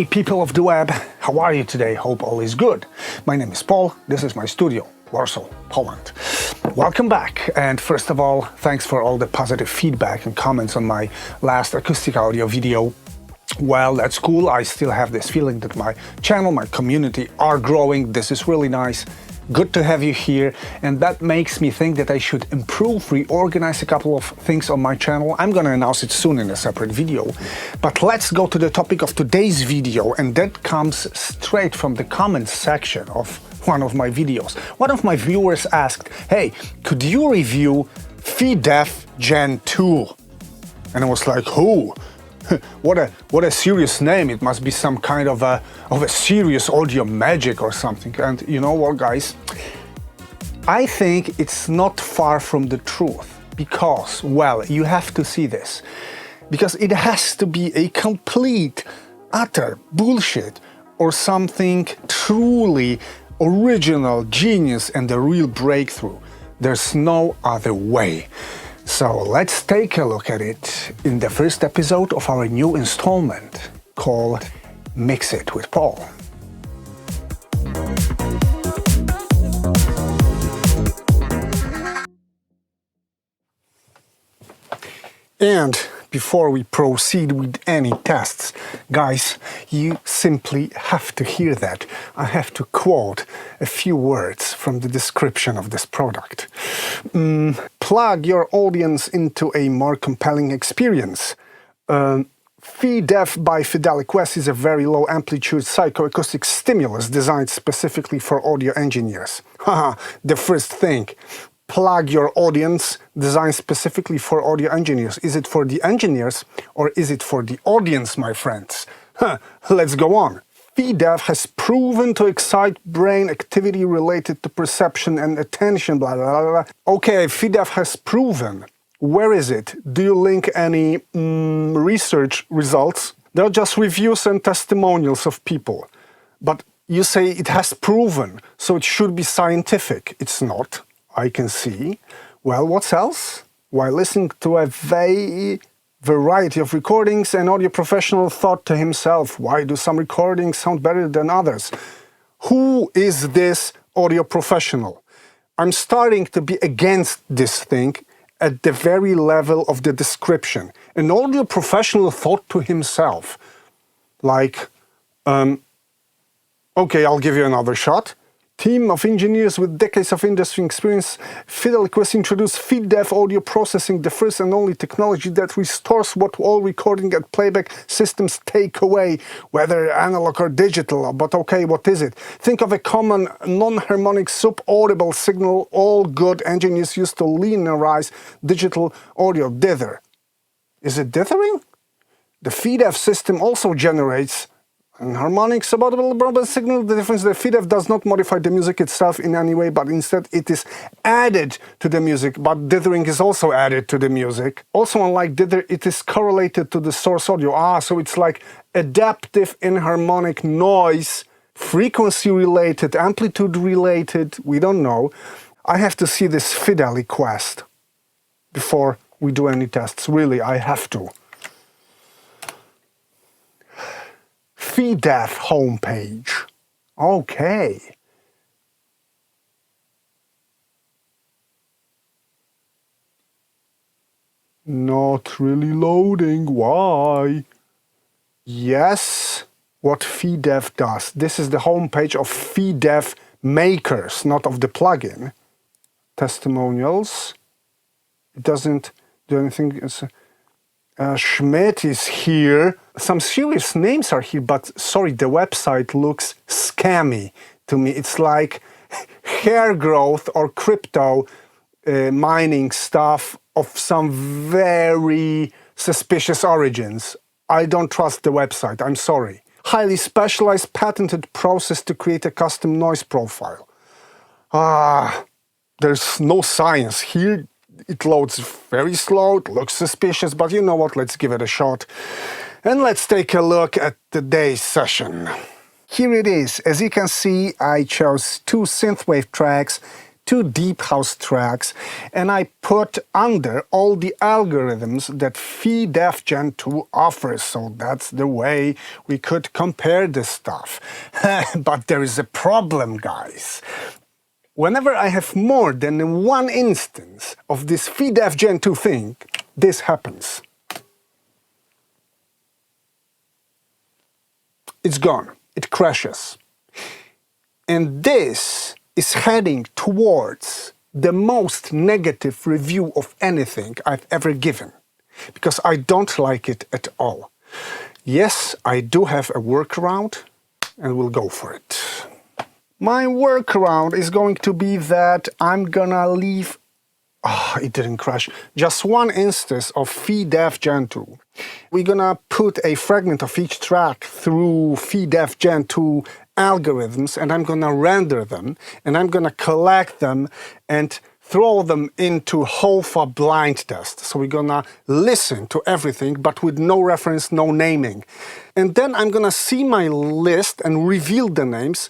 people of the web, how are you today? Hope all is good. My name is Paul, this is my studio, Warsaw, Poland. Welcome back, and first of all, thanks for all the positive feedback and comments on my last acoustic audio video. Well, that's cool. I still have this feeling that my channel, my community are growing. This is really nice. Good to have you here, and that makes me think that I should improve, reorganize a couple of things on my channel. I'm gonna announce it soon in a separate video. But let's go to the topic of today's video, and that comes straight from the comments section of one of my videos. One of my viewers asked, hey, could you review FiDef JENtwo? And I was like, who? What a serious name. It must be some kind of a serious audio magic or something. And you know what, guys? I think it's not far from the truth because, well, you have to see this. Because it has to be a complete, utter bullshit or something truly original, genius and a real breakthrough. There's no other way. So let's take a look at it in the first episode of our new installment called Mix It with Paul. And before we proceed with any tests, guys, you simply have to hear that. I have to quote a few words from the description of this product. Plug your audience into a more compelling experience. FiDef by FiDeliQuest is a very low amplitude psychoacoustic stimulus designed specifically for audio engineers. Haha, the first thing. Plug your audience, designed specifically for audio engineers. Is it for the engineers or is it for the audience, my friends? Let's go on. FiDef has proven to excite brain activity related to perception and attention, blah, blah, blah, blah. Okay, FiDef has proven. Where is it? Do you link any research results? They're just reviews and testimonials of people. But you say it has proven, so it should be scientific. It's not. I can see. Well, what else? While listening to a variety of recordings, an audio professional thought to himself, why do some recordings sound better than others? Who is this audio professional? I'm starting to be against this thing at the very level of the description. An audio professional thought to himself, like, okay, I'll give you another shot. Team of engineers with decades of industry experience, FiDeliQuest introduced FiDef audio processing, the first and only technology that restores what all recording and playback systems take away, whether analog or digital. But okay, what is it? Think of a common non-harmonic sub-audible signal all good engineers used to linearize digital audio. Dither. Is it dithering? The FiDef system also generates and harmonic sub-audible signal. The difference is that FiDef does not modify the music itself in any way, but instead it is added to the music. But dithering is also added to the music. Also, unlike dither, it is correlated to the source audio. So it's like adaptive inharmonic noise, frequency-related, amplitude-related, we don't know. I have to see this FiDeliQuest before we do any tests. Really, I have to. FiDef homepage. Okay. Not really loading. Why? Yes, what FiDef does. This is the homepage of FiDef makers, not of the plugin. Testimonials. It doesn't do anything. Schmidt is here. Some serious names are here, but sorry, the website looks scammy to me. It's like hair growth or crypto mining stuff of some very suspicious origins. I don't trust the website, I'm sorry. Highly specialized patented process to create a custom noise profile. There's no science here. It loads very slow, it looks suspicious, but you know what, let's give it a shot. And let's take a look at today's session. Here it is. As you can see, I chose two synthwave tracks 2 deep house tracks, and I put under all the algorithms that FiDef JENtwo offers. So that's the way we could compare this stuff. But there is a problem, guys. Whenever I have more than one instance of this FiDef JENtwo thing, this happens. It's gone. It crashes. And this is heading towards the most negative review of anything I've ever given, because I don't like it at all. Yes, I do have a workaround, and we'll go for it. My workaround is going to be that I'm gonna leave, it didn't crash, just one instance of FiDef JENtwo. We're gonna put a fragment of each track through FiDef JENtwo algorithms, and I'm gonna render them, and I'm gonna collect them and throw them into HOFA blind test. So we're gonna listen to everything, but with no reference, no naming. And then I'm gonna see my list and reveal the names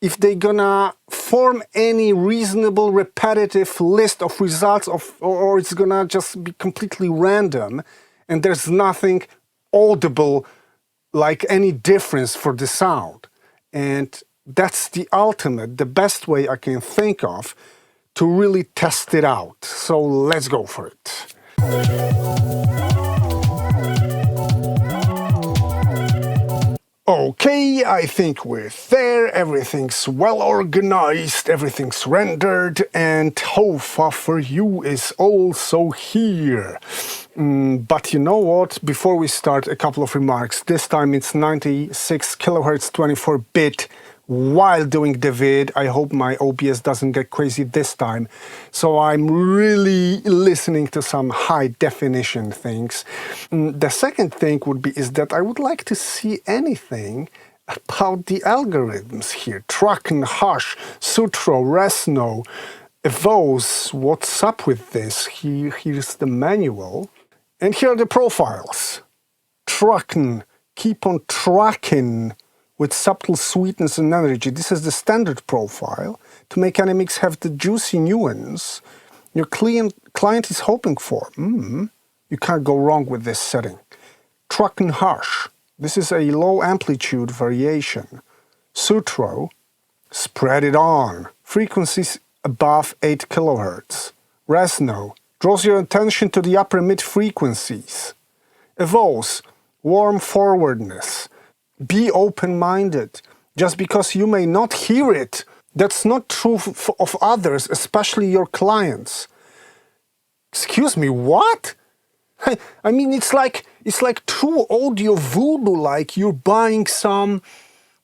if they're gonna form any reasonable repetitive list of results, or it's gonna just be completely random and there's nothing audible, like any difference for the sound. And that's the ultimate, the best way I can think of to really test it out. So let's go for it. Okay, I think we're there, everything's well organized, everything's rendered, and HOFA for you is also here. But you know what, before we start, a couple of remarks. This time it's 96 kHz 24-bit while doing the vid. I hope my OBS doesn't get crazy this time. So I'm really listening to some high definition things. The second thing would be is that I would like to see anything about the algorithms here. Tracken, Hush, Sutro, Resno, Evose. What's up with this? Here's the manual. And here are the profiles. Tracken, keep on tracking with subtle sweetness and energy. This is the standard profile to make any mix have the juicy nuance your client is hoping for. You can't go wrong with this setting. Tracken Hush. This is a low amplitude variation. Sutro, spread it on. Frequencies above 8 kHz. Resno draws your attention to the upper mid frequencies. Evose, warm forwardness. Be open-minded. Just because you may not hear it, that's not true of others, especially your clients. Excuse me, what? I mean, it's like true audio voodoo, like you're buying some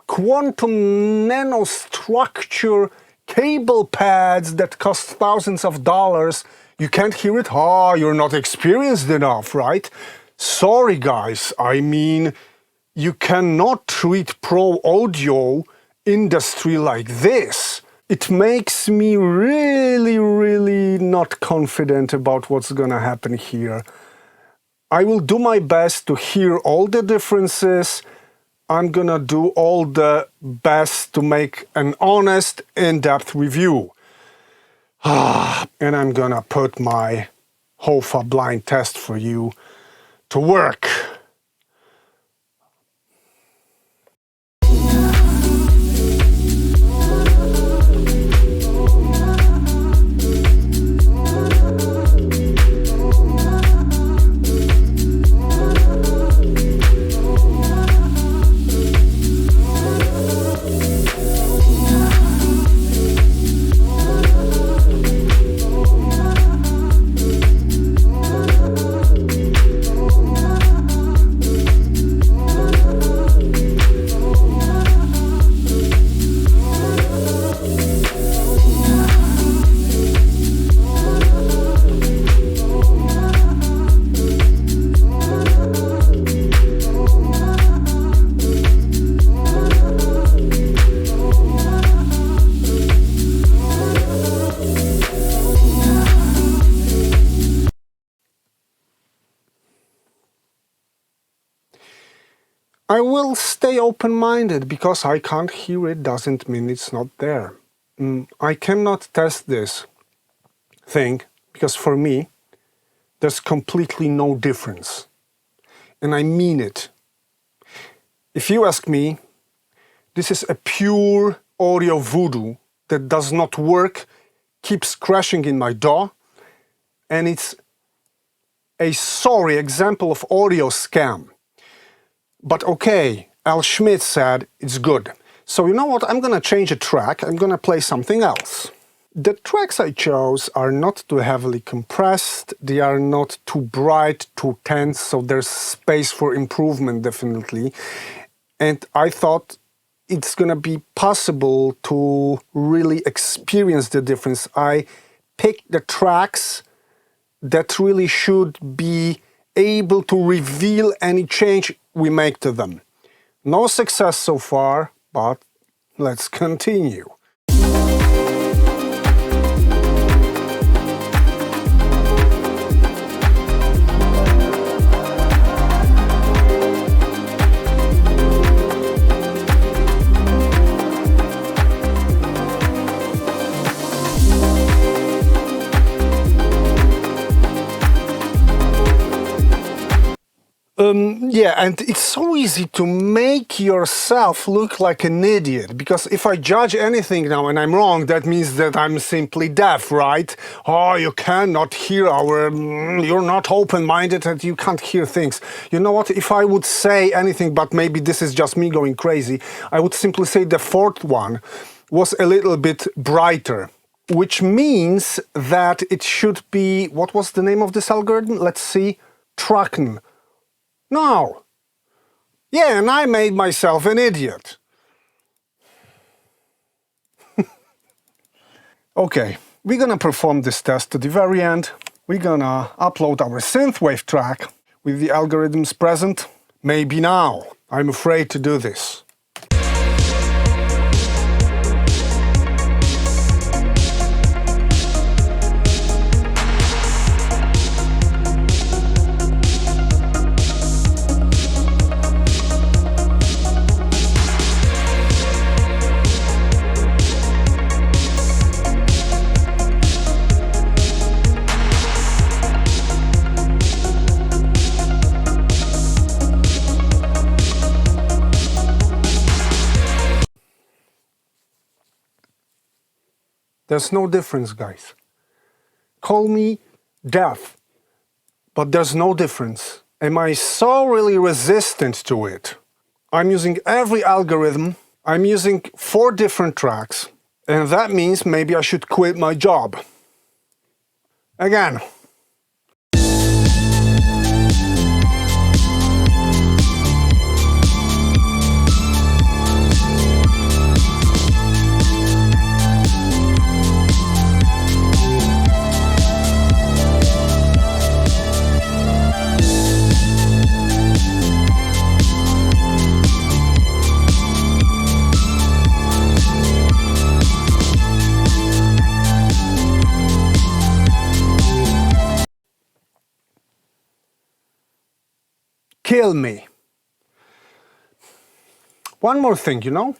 quantum nanostructure cable pads that cost thousands of dollars. You can't hear it? You're not experienced enough, right? Sorry, guys, I mean, you cannot treat pro audio industry like this. It makes me really not confident about what's gonna happen here. I will do my best to hear all the differences. I'm gonna do all the best to make an honest, in-depth review. And I'm gonna put my HOFA blind test for you to work. I will stay open-minded. Because I can't hear it doesn't mean it's not there. I cannot test this thing because for me, there's completely no difference. And I mean it. If you ask me, this is a pure audio voodoo that does not work, keeps crashing in my DAW, and it's a sorry example of audio scam. But okay, Al Schmidt said it's good. So you know what, I'm gonna change a track, I'm gonna play something else. The tracks I chose are not too heavily compressed, they are not too bright, too tense, so there's space for improvement definitely. And I thought it's gonna be possible to really experience the difference. I picked the tracks that really should be able to reveal any change we make to them. No success so far, but let's continue. Yeah, and it's so easy to make yourself look like an idiot, because if I judge anything now and I'm wrong, that means that I'm simply deaf, right? Oh, you cannot hear you're not open-minded and you can't hear things. You know what, if I would say anything, but maybe this is just me going crazy, I would simply say the fourth one was a little bit brighter, which means that it should be, what was the name of this algorithm? Let's see, Tracken. No. Yeah, and I made myself an idiot. Okay, we're gonna perform this test to the very end. We're gonna upload our synthwave track with the algorithms present. Maybe now. I'm afraid to do this. There's no difference, guys. Call me deaf, but there's no difference. Am I so really resistant to it? I'm using every algorithm, I'm using 4 different tracks, and that means maybe I should quit my job. Again. Kill me. One more thing, you know?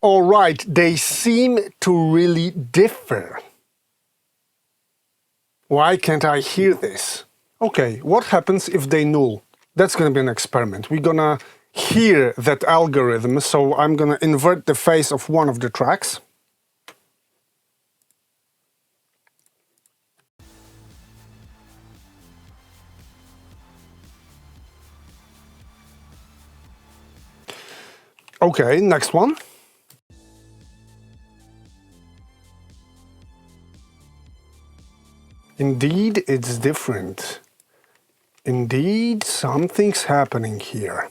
All right, they seem to really differ. Why can't I hear this? Okay, what happens if they null? That's gonna be an experiment. We're gonna hear that algorithm, so I'm gonna invert the phase of one of the tracks. Okay, next one. Indeed, it's different. Indeed, something's happening here.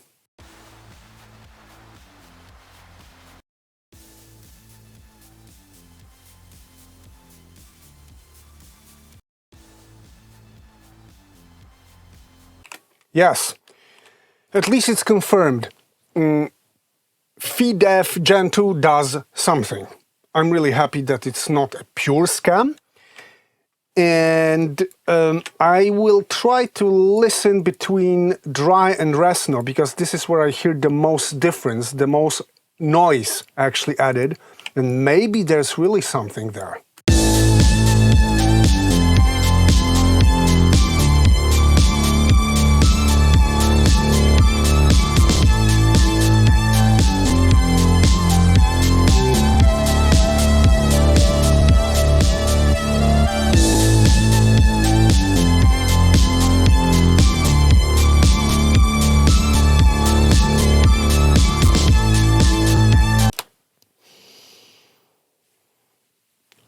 Yes, at least it's confirmed. FiDef JENtwo does something. I'm really happy that it's not a pure scam. And I will try to listen between dry and resto because this is where I hear the most difference, the most noise actually added, and maybe there's really something there.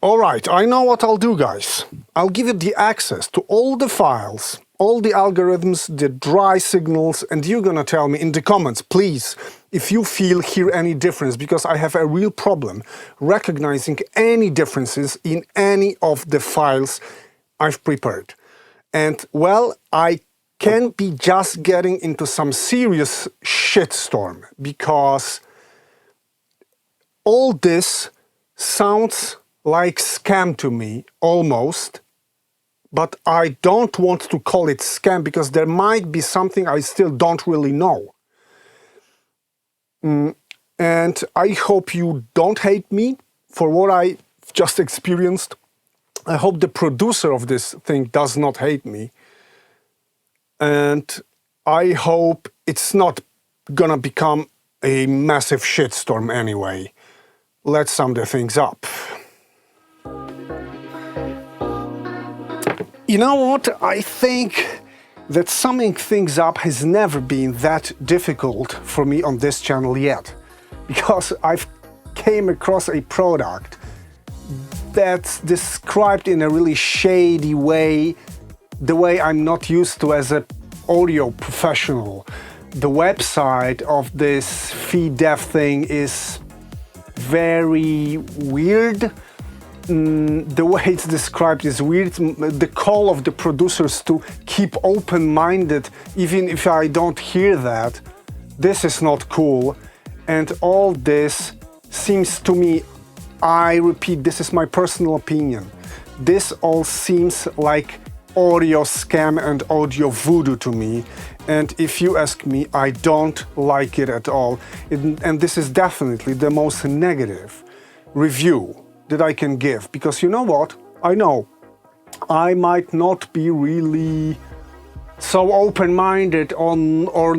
Alright, I know what I'll do, guys. I'll give you the access to all the files, all the algorithms, the dry signals, and you're gonna tell me in the comments, please, if you hear any difference, because I have a real problem recognizing any differences in any of the files I've prepared. And well, I can be just getting into some serious shitstorm, because all this sounds like scam to me, almost, but I don't want to call it scam because there might be something I still don't really know. And I hope you don't hate me for what I just experienced. I hope the producer of this thing does not hate me. And I hope it's not gonna become a massive shitstorm anyway. Let's sum the things up. You know what? I think that summing things up has never been that difficult for me on this channel yet, because I've came across a product that's described in a really shady way, the way I'm not used to as an audio professional. The website of this FiDef thing is very weird. The way it's described is weird. The call of the producers to keep open-minded, even if I don't hear that, this is not cool. And all this seems to me, I repeat, this is my personal opinion, this all seems like audio scam and audio voodoo to me. And if you ask me, I don't like it at all. And this is definitely the most negative review that I can give, because you know what? I know I might not be really so open-minded on or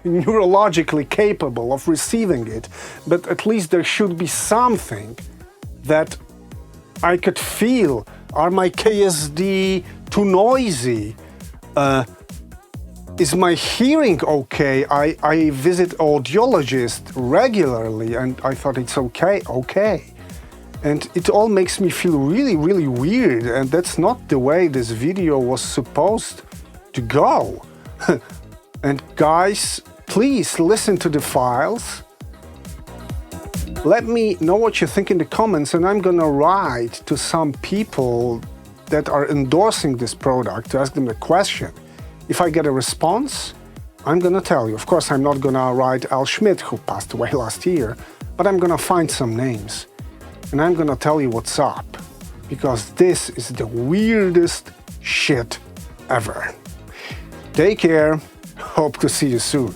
neurologically capable of receiving it, but at least there should be something that I could feel. Are my KSD too noisy? Is my hearing okay? I visit audiologist regularly and I thought it's okay. And it all makes me feel really, really weird, and that's not the way this video was supposed to go. And guys, please listen to the files. Let me know what you think in the comments, and I'm gonna write to some people that are endorsing this product to ask them a question. If I get a response, I'm gonna tell you. Of course, I'm not gonna write Al Schmidt, who passed away last year, but I'm gonna find some names. And I'm gonna tell you what's up, because this is the weirdest shit ever. Take care, hope to see you soon.